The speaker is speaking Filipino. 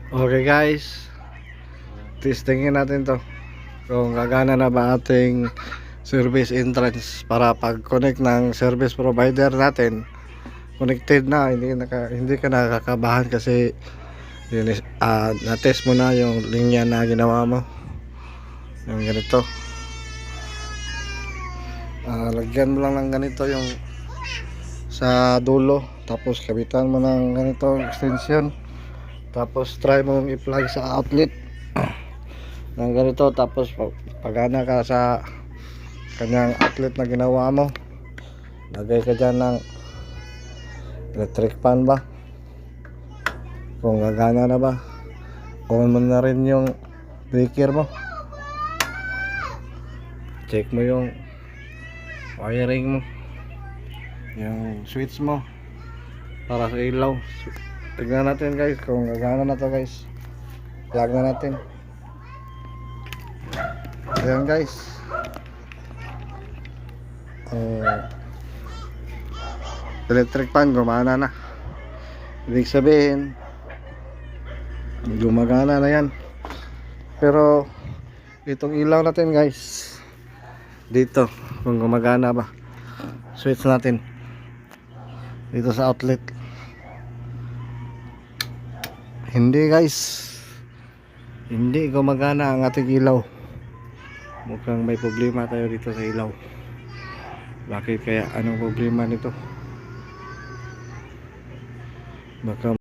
Okay guys, testingin natin to kung gagana na ba ating service entrance para pag connect ng service provider natin, connected na, hindi ka nakakabahan kasi na-test mo na yung linya na ginawa mo, yung ganito. Lagyan mo lang ng ganito yung sa dulo, tapos kabitan mo ng ganito extension, tapos try mong i-plug sa outlet ng ganito, tapos pagana ka sa kanyang outlet na ginawa mo, lagay ka dyan ng electric fan ba, kung gagana na ba. On mo na rin yung breaker mo, check mo yung wiring mo, yung switch mo para sa ilaw. Tignan natin guys kung gagana na to guys. Plug na natin. Ayan guys, electric fan gumana na. Ibig sabihin gumagana na yan. Pero itong ilaw natin guys dito, kung gumagana ba, switch natin dito sa outlet. Hindi guys, hindi gumagana ang ating ilaw. Mukhang may problema tayo dito sa ilaw. Bakit kaya? Anong problema nito? Baka